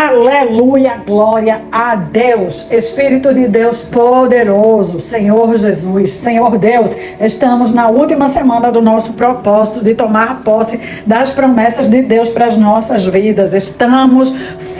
Aleluia, glória a Deus, Espírito de Deus poderoso, Senhor Jesus, Senhor Deus, estamos na última semana do nosso propósito de tomar posse das promessas de Deus para as nossas vidas. Estamos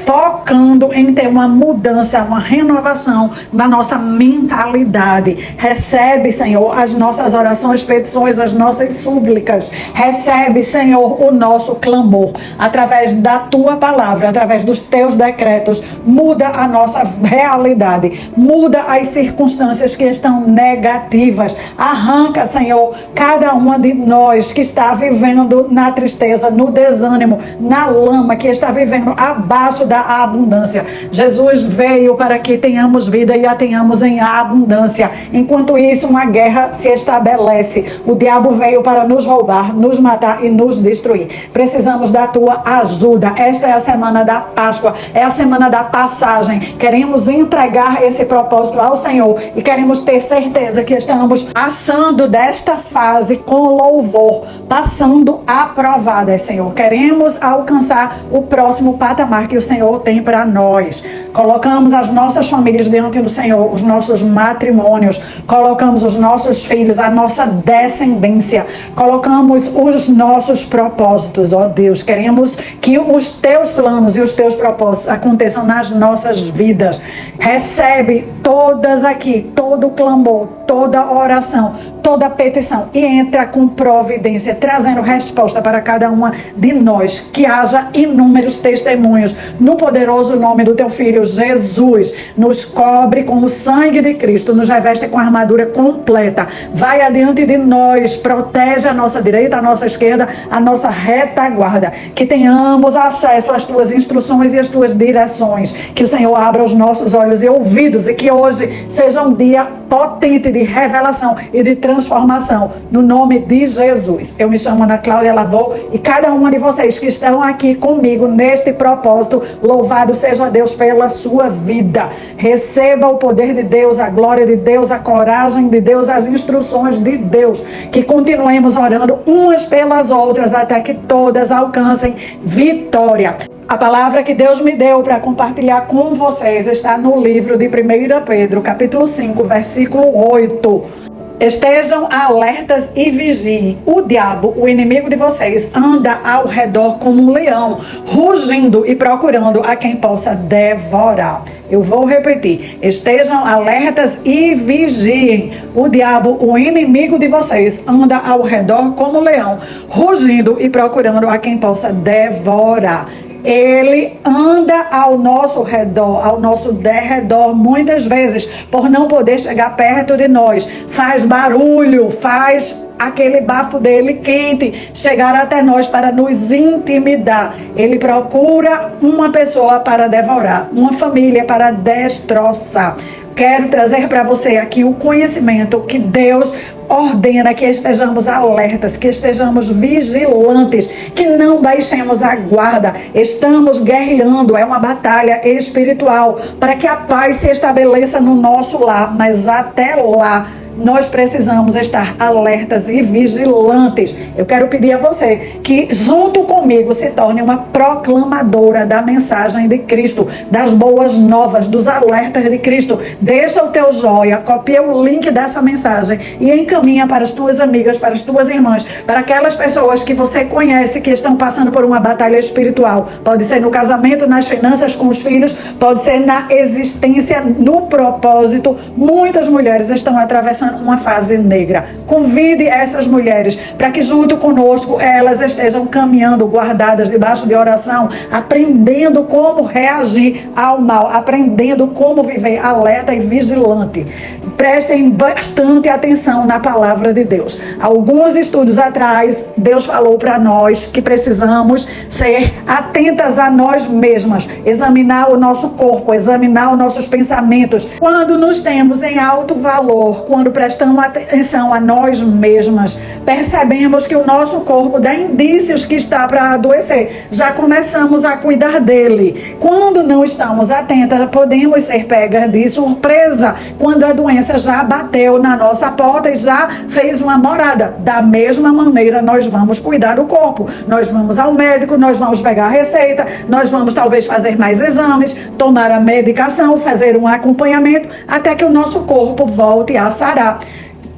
focando em ter uma mudança, uma renovação da nossa mentalidade. Recebe, Senhor, as nossas orações, petições, as nossas súplicas. Recebe, Senhor, o nosso clamor através da tua palavra, através dos teus decretos. Muda a nossa realidade, muda as circunstâncias que estão negativas. Arranca, Senhor, cada uma de nós que está vivendo na tristeza, no desânimo, na lama, que está vivendo abaixo da abundância. Jesus veio para que tenhamos vida e a tenhamos em abundância. Enquanto isso, uma guerra se estabelece. O diabo veio para nos roubar, nos matar e nos destruir. Precisamos da tua ajuda. Esta é a semana da Páscoa, é a semana da passagem. Queremos entregar esse propósito ao Senhor e queremos ter certeza que estamos passando desta fase com louvor, passando aprovadas, Senhor. Queremos alcançar o próximo patamar que o Senhor tem para nós. Colocamos as nossas famílias diante do Senhor, os nossos matrimônios, colocamos os nossos filhos, a nossa descendência, colocamos os nossos propósitos, ó Deus. Queremos que os teus planos e os teus propósitos aconteçam nas nossas vidas. Recebe todas aqui, todo clamor, toda oração, toda petição e entra com providência, trazendo resposta para cada uma de nós. Que haja inúmeros testemunhos no poderoso nome do teu Filho Jesus. Nos cobre com o sangue de Cristo, nos reveste com a armadura completa. Vai adiante de nós, protege a nossa direita, a nossa esquerda, a nossa retaguarda. Que tenhamos acesso às tuas instruções e às tuas direções. Que o Senhor abra os nossos olhos e ouvidos e que hoje seja um dia potente de revelação e de transformação, no nome de Jesus. Eu me chamo Ana Cláudia Lavô e cada uma de vocês que estão aqui comigo neste propósito, louvado seja Deus pela sua vida. Receba o poder de Deus, a glória de Deus, a coragem de Deus, as instruções de Deus. Que continuemos orando umas pelas outras até que todas alcancem vitória. A palavra que Deus me deu para compartilhar com vocês está no livro de 1 Pedro, capítulo 5, versículo 8. Estejam alertas e vigiem. O diabo, o inimigo de vocês, anda ao redor como um leão, rugindo e procurando a quem possa devorar. Eu vou repetir. Estejam alertas e vigiem. O diabo, o inimigo de vocês, anda ao redor como um leão, rugindo e procurando a quem possa devorar. Ele anda ao nosso redor, ao nosso derredor, muitas vezes, por não poder chegar perto de nós. Faz barulho, faz aquele bafo dele quente chegar até nós para nos intimidar. Ele procura uma pessoa para devorar, uma família para destroçar. Quero trazer para você aqui o conhecimento que Deus ordena que estejamos alertas, que estejamos vigilantes, que não baixemos a guarda. Estamos guerreando, é uma batalha espiritual para que a paz se estabeleça no nosso lar, mas até lá nós precisamos estar alertas e vigilantes. Eu quero pedir a você que junto comigo se torne uma proclamadora da mensagem de Cristo, das boas novas, dos alertas de Cristo. Deixa o teu joia, copia o link dessa mensagem e encaminha para as tuas amigas, para as tuas irmãs, para aquelas pessoas que você conhece que estão passando por uma batalha espiritual. Pode ser no casamento, nas finanças com os filhos, pode ser na existência, no propósito. Muitas mulheres estão atravessando uma fase negra. Convide essas mulheres para que junto conosco elas estejam caminhando, guardadas debaixo de oração, aprendendo como reagir ao mal, aprendendo como viver alerta e vigilante. Prestem bastante atenção na palavra de Deus. Alguns estudos atrás, Deus falou para nós que precisamos ser atentas a nós mesmas, examinar o nosso corpo, examinar os nossos pensamentos. Quando nos temos em alto valor, quando prestamos atenção a nós mesmas, percebemos que o nosso corpo dá indícios que está para adoecer, já começamos a cuidar dele. Quando não estamos atentas, podemos ser pegas de surpresa, quando a doença já bateu na nossa porta e já fez uma morada. Da mesma maneira, nós vamos cuidar do corpo. Nós vamos ao médico, nós vamos pegar a receita, nós vamos talvez fazer mais exames, tomar a medicação, fazer um acompanhamento, até que o nosso corpo volte a sarar.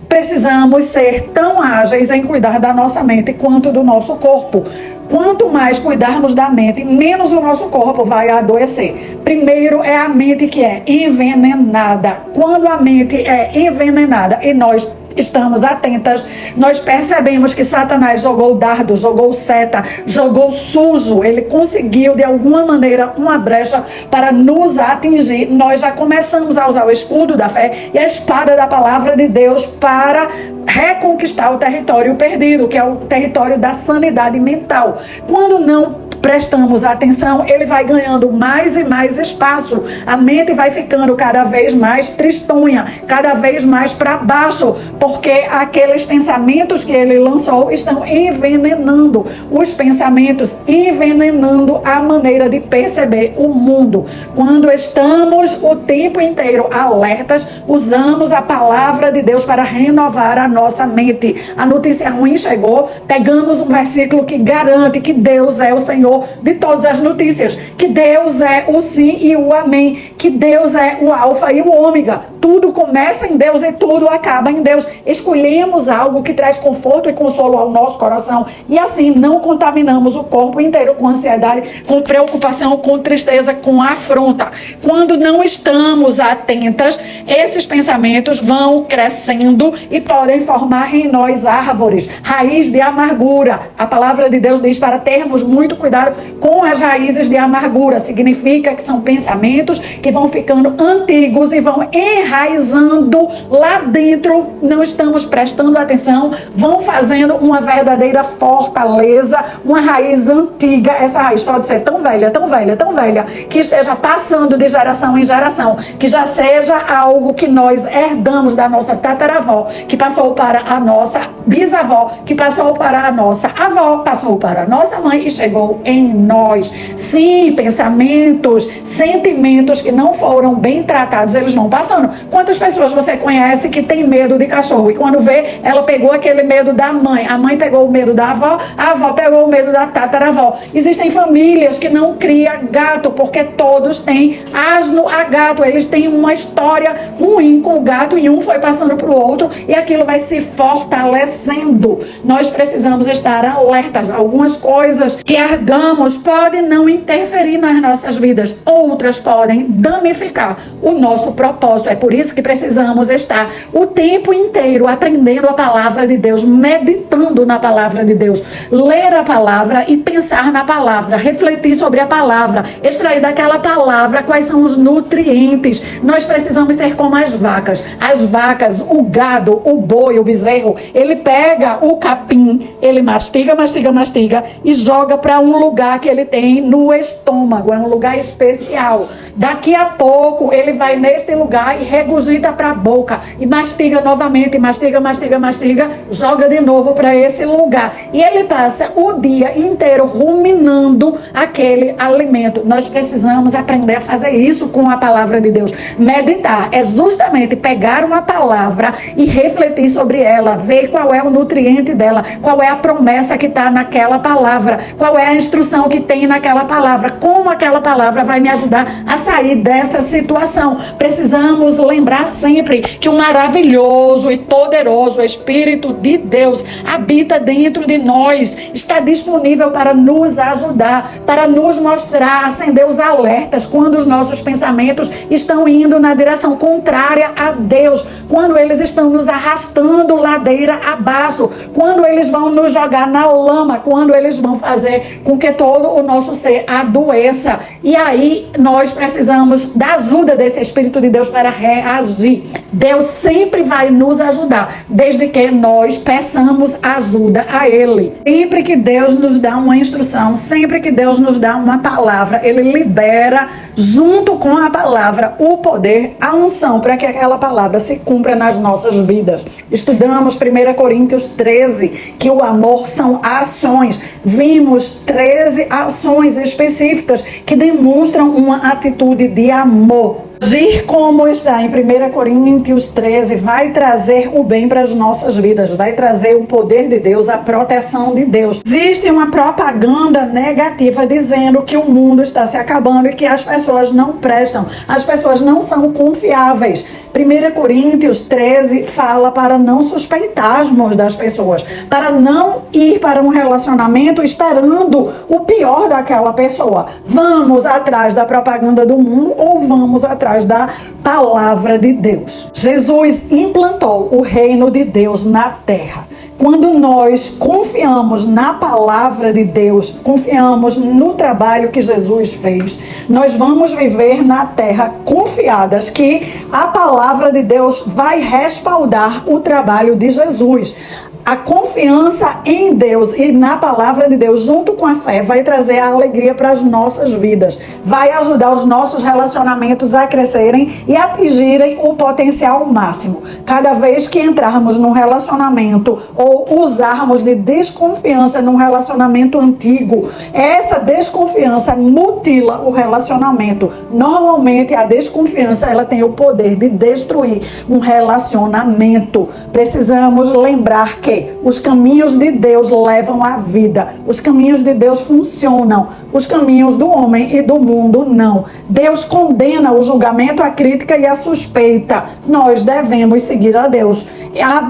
Precisamos ser tão ágeis em cuidar da nossa mente quanto do nosso corpo. Quanto mais cuidarmos da mente, menos o nosso corpo vai adoecer. Primeiro é a mente que é envenenada. Quando a mente é envenenada e nós estamos atentas, nós percebemos que Satanás jogou dardo, jogou seta, jogou sujo, ele conseguiu de alguma maneira uma brecha para nos atingir. Nós já começamos a usar o escudo da fé e a espada da palavra de Deus para reconquistar o território perdido, que é o território da sanidade mental. Quando não prestamos atenção, ele vai ganhando mais e mais espaço. A mente vai ficando cada vez mais tristonha, cada vez mais para baixo, porque aqueles pensamentos que ele lançou estão envenenando os pensamentos, envenenando a maneira de perceber o mundo. Quando estamos o tempo inteiro alertas, usamos a palavra de Deus para renovar a nossa mente. A notícia ruim chegou, pegamos um versículo que garante que Deus é o Senhor de todas as notícias, que Deus é o sim e o amém, que Deus é o alfa e o ômega. Tudo começa em Deus e tudo acaba em Deus. Escolhemos algo que traz conforto e consolo ao nosso coração e assim não contaminamos o corpo inteiro com ansiedade, com preocupação, com tristeza, com afronta. Quando não estamos atentas, esses pensamentos vão crescendo e podem formar em nós árvores, raiz de amargura. A palavra de Deus diz para termos muito cuidado com as raízes de amargura. Significa que são pensamentos que vão ficando antigos e vão enraizando lá dentro, não estamos prestando atenção, vão fazendo uma verdadeira fortaleza, uma raiz antiga. Essa raiz pode ser tão velha, tão velha, tão velha, que esteja passando de geração em geração, que já seja algo que nós herdamos da nossa tataravó, que passou para a nossa bisavó, que passou para a nossa avó, passou para a nossa mãe e chegou em nós. Sim, pensamentos, sentimentos que não foram bem tratados, eles vão passando. Quantas pessoas você conhece que tem medo de cachorro e quando vê, ela pegou aquele medo da mãe, a mãe pegou o medo da avó, a avó pegou o medo da tataravó. Existem famílias que não criam gato porque todos têm asno a gato, eles têm uma história ruim com o gato e um foi passando para o outro e aquilo vai se fortalecendo. Nós precisamos estar alertas. Algumas coisas que herdamos podem não interferir nas nossas vidas, outras podem danificar o nosso propósito. É por isso que precisamos estar o tempo inteiro aprendendo a palavra de Deus, meditando na palavra de Deus, ler a palavra e pensar na palavra, refletir sobre a palavra, extrair daquela palavra quais são os nutrientes. Nós precisamos ser como as vacas. As vacas, o gado, o boi, o bezerro, ele pega o capim, ele mastiga, mastiga, mastiga e joga para um lugar que ele tem no estômago, é um lugar especial. Daqui a pouco ele vai neste lugar e regurgita para a boca e mastiga novamente, mastiga, mastiga, mastiga, joga de novo para esse lugar e ele passa o dia inteiro ruminando aquele alimento. Nós precisamos aprender a fazer isso com a palavra de Deus. Meditar é justamente pegar uma palavra e refletir sobre ela, ver qual é o nutriente dela, qual é a promessa que está naquela palavra, qual é a instrução que tem naquela palavra, como aquela palavra vai me ajudar a sair dessa situação. Precisamos lembrar sempre que o maravilhoso e poderoso Espírito de Deus habita dentro de nós, está disponível para nos ajudar, para nos mostrar, acender os alertas quando os nossos pensamentos estão indo na direção contrária a Deus, quando eles estão nos arrastando ladeira abaixo, quando eles vão nos jogar na lama, quando eles vão fazer com que todo o nosso ser adoeça. E aí nós precisamos da ajuda desse Espírito de Deus para reagir. Deus sempre vai nos ajudar, desde que nós peçamos ajuda a Ele. Sempre que Deus nos dá uma instrução, sempre que Deus nos dá uma palavra, Ele libera, junto com a palavra, o poder, a unção, para que aquela palavra se cumpra nas nossas vidas. Estudamos 1 Coríntios 13, que o amor são ações. Vimos 13 ações específicas que demonstram uma atitude de amor. Agir como está em 1 Coríntios 13 vai trazer o bem para as nossas vidas, vai trazer o poder de Deus, a proteção de Deus. Existe uma propaganda negativa dizendo que o mundo está se acabando e que as pessoas não prestam, as pessoas não são confiáveis. 1 Coríntios 13 fala para não suspeitarmos das pessoas, para não ir para um relacionamento esperando o pior daquela pessoa. Vamos atrás da propaganda do mundo ou vamos atrás da palavra de Deus? Jesus implantou o reino de Deus na terra. Quando nós confiamos na palavra de Deus, confiamos no trabalho que Jesus fez, nós vamos viver na terra confiadas que a palavra de Deus vai respaldar o trabalho de Jesus. A confiança em Deus e na palavra de Deus, junto com a fé, vai trazer a alegria para as nossas vidas. Vai ajudar os nossos relacionamentos a crescerem e atingirem o potencial máximo. Cada vez que entrarmos num relacionamento ou usarmos de desconfiança num relacionamento antigo, essa desconfiança mutila o relacionamento. Normalmente, a desconfiança ela tem o poder de destruir um relacionamento. Precisamos lembrar que os caminhos de Deus levam à vida. Os caminhos de Deus funcionam. Os caminhos do homem e do mundo não. Deus condena o julgamento, a crítica e a suspeita. Nós devemos seguir a Deus.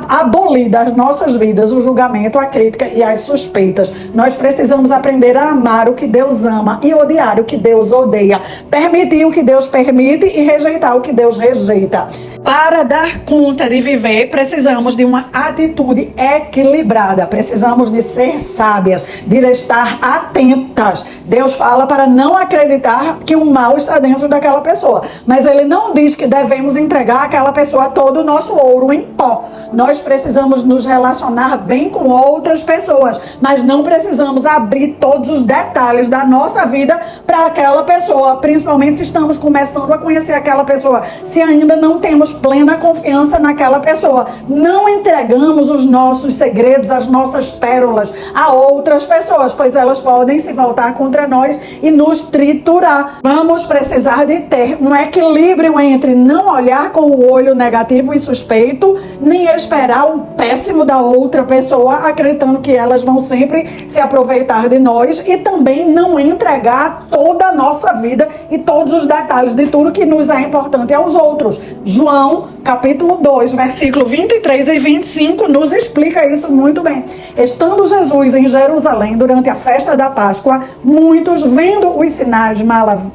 Abolir das nossas vidas o julgamento, a crítica e as suspeitas. Nós precisamos aprender a amar o que Deus ama e odiar o que Deus odeia. Permitir o que Deus permite e rejeitar o que Deus rejeita. Para dar conta de viver, precisamos de uma atitude equilibrada. Precisamos de ser sábias, de estar atentas. Deus fala para não acreditar que o mal está dentro daquela pessoa. Mas Ele não diz que devemos entregar àquela pessoa todo o nosso ouro em pó. Nós precisamos nos relacionar bem com outras pessoas, mas não precisamos abrir todos os detalhes da nossa vida para aquela pessoa, principalmente se estamos começando a conhecer aquela pessoa, se ainda não temos plena confiança naquela pessoa. Não entregamos os nossos segredos, as nossas pérolas a outras pessoas, pois elas podem se voltar contra nós e nos triturar. Vamos precisar de ter um equilíbrio entre não olhar com o olho negativo e suspeito, nem esperar o péssimo da outra pessoa, acreditando que elas vão sempre se aproveitar de nós, e também não entregar toda a nossa vida e todos os detalhes de tudo que nos é importante aos outros. João, capítulo 2, versículo 23 e 25, nos explica isso muito bem. Estando Jesus em Jerusalém durante a festa da Páscoa, muitos, vendo os sinais,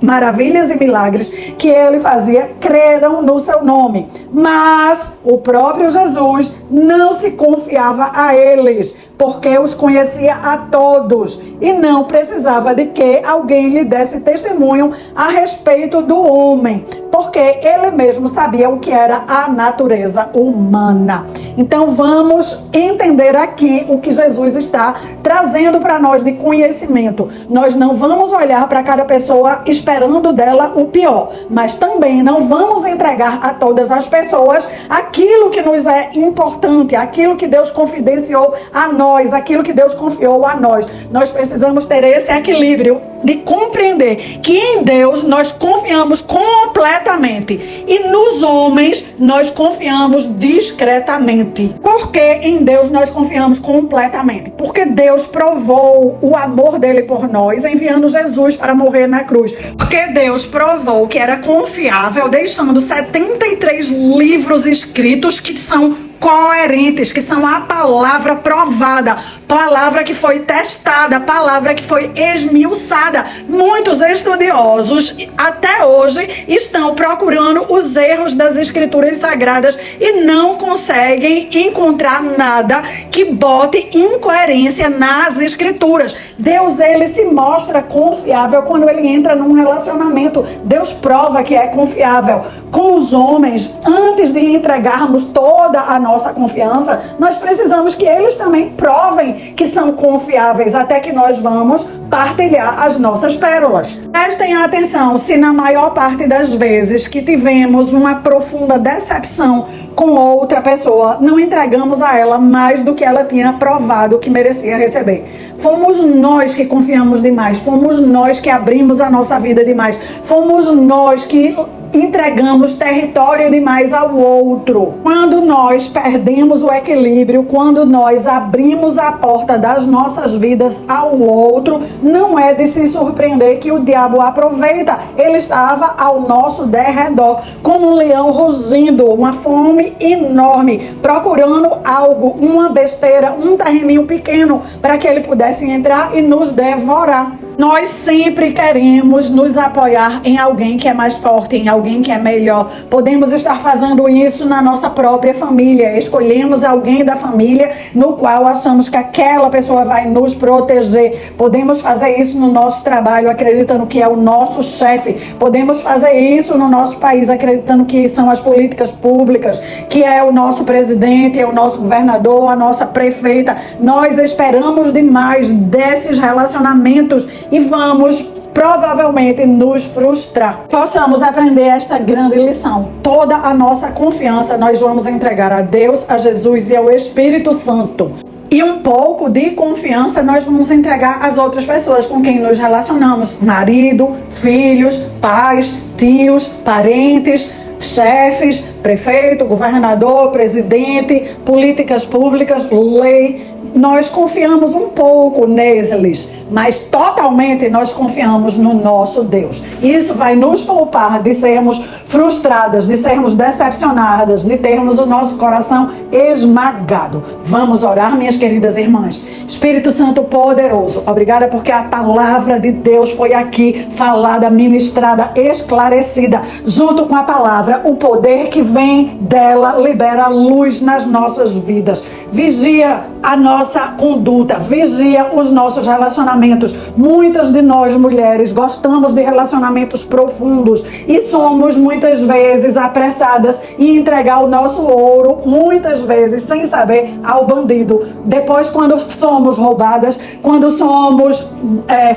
maravilhas e milagres que ele fazia, creram no seu nome. Mas o próprio Jesus não se confiava a eles, porque os conhecia a todos e não precisava de que alguém lhe desse testemunho a respeito do homem, porque ele mesmo sabia o que era a natureza humana. Então vamos entender aqui o que Jesus está trazendo para nós de conhecimento. Nós não vamos olhar para cada pessoa esperando dela o pior, mas também não vamos entregar a todas as pessoas aquilo que nos é importante, aquilo que Deus confidenciou a nós, aquilo que Deus confiou a nós. Nós precisamos ter esse equilíbrio de compreender que em Deus nós confiamos completamente e nos homens nós confiamos discretamente. Por que em Deus nós confiamos completamente? Porque Deus provou o amor dele por nós, enviando Jesus para morrer na cruz. Porque Deus provou que era confiável, deixando 73 livros escritos que são coerentes, que são a palavra provada, palavra que foi testada, palavra que foi esmiuçada. Muitos estudiosos até hoje estão procurando os erros das escrituras sagradas e não conseguem encontrar nada que bote incoerência nas escrituras. Deus, ele se mostra confiável quando ele entra num relacionamento. Deus prova que é confiável com os homens. Antes de entregarmos toda a nossa confiança, nós precisamos que eles também provem que são confiáveis, até que nós vamos partilhar as nossas pérolas. Prestem atenção, se na maior parte das vezes que tivemos uma profunda decepção com outra pessoa, não entregamos a ela mais do que ela tinha provado que merecia receber. Fomos nós que confiamos demais, fomos nós que abrimos a nossa vida demais, fomos nós que entregamos território demais ao outro. Quando nós perdemos o equilíbrio, quando nós abrimos a porta das nossas vidas ao outro, não é de se surpreender que o diabo aproveita. Ele estava ao nosso derredor, como um leão rugindo, uma fome enorme, procurando algo, uma besteira, um terreninho pequeno, para que ele pudesse entrar e nos devorar. Nós sempre queremos nos apoiar em alguém que é mais forte, em alguém que é melhor. Podemos estar fazendo isso na nossa própria família. Escolhemos alguém da família no qual achamos que aquela pessoa vai nos proteger. Podemos fazer isso no nosso trabalho, acreditando que é o nosso chefe. Podemos fazer isso no nosso país, acreditando que são as políticas públicas, que é o nosso presidente, é o nosso governador, a nossa prefeita. Nós esperamos demais desses relacionamentos e vamos provavelmente nos frustrar. Possamos aprender esta grande lição. Toda a nossa confiança nós vamos entregar a Deus, a Jesus e ao Espírito Santo. E um pouco de confiança nós vamos entregar às outras pessoas com quem nos relacionamos. Marido, filhos, pais, tios, parentes, chefes, prefeito, governador, presidente, políticas públicas, lei. Nós confiamos um pouco neles, mas totalmente nós confiamos no nosso Deus. Isso vai nos poupar de sermos frustradas, de sermos decepcionadas, de termos o nosso coração esmagado. Vamos orar, minhas queridas irmãs. Espírito Santo poderoso, obrigada porque a palavra de Deus foi aqui falada, ministrada, esclarecida. Junto com a palavra, o poder que vem dela libera luz nas nossas vidas. Vigia a nossa conduta, vigia os nossos relacionamentos. Muitas de nós, mulheres, gostamos de relacionamentos profundos e somos muitas vezes apressadas em entregar o nosso ouro, muitas vezes sem saber, ao bandido. Depois, quando somos roubadas, quando somos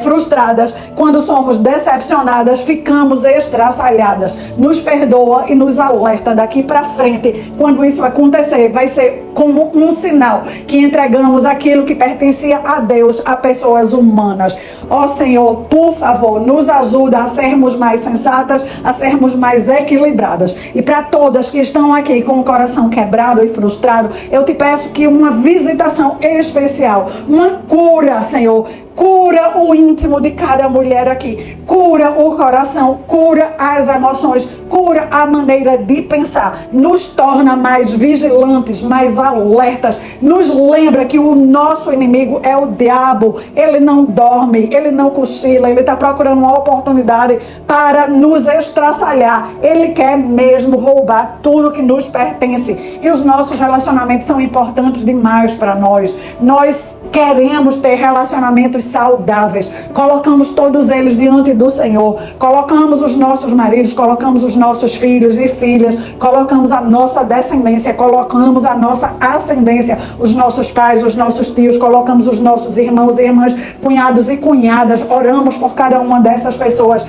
frustradas, quando somos decepcionadas, ficamos estraçalhadas. Nos perdoa e nos alerta daqui para frente. Quando isso acontecer, vai ser como um sinal que entregamos aquilo que pertencia a Deus a pessoas humanas. Ó Senhor, por favor, nos ajuda a sermos mais sensatas, a sermos mais equilibradas. E para todas que estão aqui com o coração quebrado e frustrado, eu te peço que uma visitação especial, uma cura, Senhor, cura o íntimo de cada mulher aqui, cura o coração, cura as emoções, cura a maneira de pensar, nos torna mais vigilantes, mais alertas, nos lembra que o nosso inimigo é o diabo. Ele não dorme, ele não cochila, ele está procurando uma oportunidade para nos estraçalhar. Ele quer mesmo roubar tudo que nos pertence. E os nossos relacionamentos são importantes demais para nós. Nós queremos ter relacionamentos saudáveis. Colocamos todos eles diante do Senhor. Colocamos os nossos maridos, colocamos os nossos filhos e filhas, colocamos a nossa descendência, colocamos a nossa ascendência, os nossos pais, os nossos tios, colocamos os nossos irmãos e irmãs, cunhados e cunhadas. Oramos por cada uma dessas pessoas.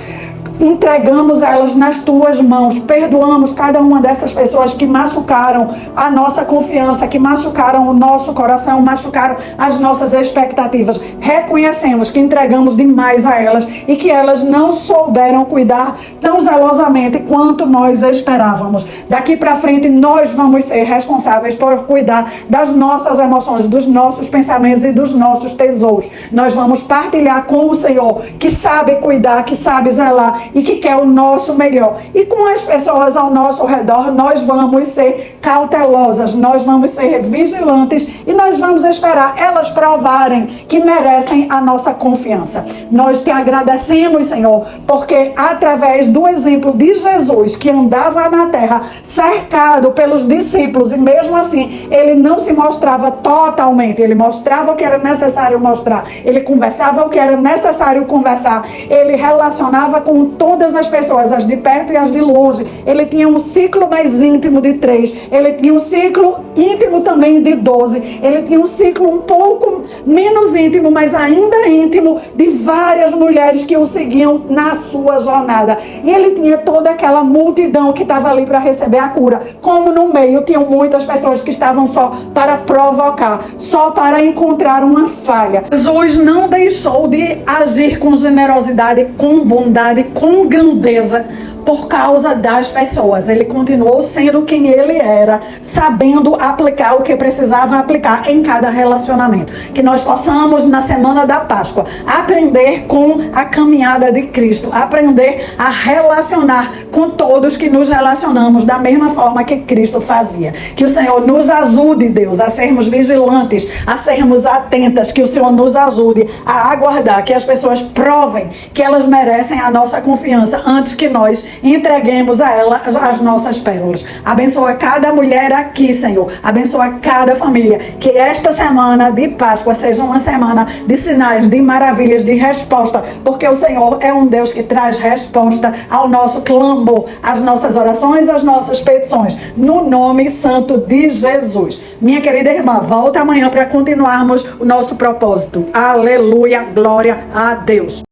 Entregamos elas nas tuas mãos, perdoamos cada uma dessas pessoas que machucaram a nossa confiança, que machucaram o nosso coração, machucaram as nossas expectativas. Reconhecemos que entregamos demais a elas e que elas não souberam cuidar tão zelosamente quanto nós esperávamos. Daqui para frente nós vamos ser responsáveis por cuidar das nossas emoções, dos nossos pensamentos e dos nossos tesouros. Nós vamos partilhar com o Senhor, que sabe cuidar, que sabe zelar e que quer o nosso melhor. E com as pessoas ao nosso redor, nós vamos ser cautelosas, nós vamos ser vigilantes e nós vamos esperar elas provarem que merecem a nossa confiança. Nós te agradecemos, Senhor, porque através do exemplo de Jesus, que andava na terra cercado pelos discípulos, e mesmo assim ele não se mostrava totalmente, ele mostrava o que era necessário mostrar, ele conversava o que era necessário conversar, ele relacionava com todas as pessoas, as de perto e as de longe. Ele tinha um ciclo mais íntimo de 3, ele tinha um ciclo íntimo também de 12, ele tinha um ciclo um pouco menos íntimo, mas ainda íntimo, de várias mulheres que o seguiam na sua jornada. E ele tinha toda aquela multidão que estava ali para receber a cura, como no meio tinham muitas pessoas que estavam só para provocar, só para encontrar uma falha. Jesus não deixou de agir com generosidade, com bondade, com grandeza por causa das pessoas. Ele continuou sendo quem ele era, sabendo aplicar o que precisava aplicar em cada relacionamento. Que nós possamos, na semana da Páscoa, aprender com a caminhada de Cristo, aprender a relacionar com todos que nos relacionamos da mesma forma que Cristo fazia. Que o Senhor nos ajude, Deus, a sermos vigilantes, a sermos atentas, que o Senhor nos ajude a aguardar que as pessoas provem que elas merecem a nossa confiança antes que nós entreguemos a ela as nossas pérolas. Abençoa cada mulher aqui, Senhor. Abençoa cada família. Que esta semana de Páscoa seja uma semana de sinais, de maravilhas, de resposta, porque o Senhor é um Deus que traz resposta ao nosso clamor, às nossas orações, às nossas petições, no nome santo de Jesus. Minha querida irmã, volta amanhã para continuarmos o nosso propósito. Aleluia, glória a Deus.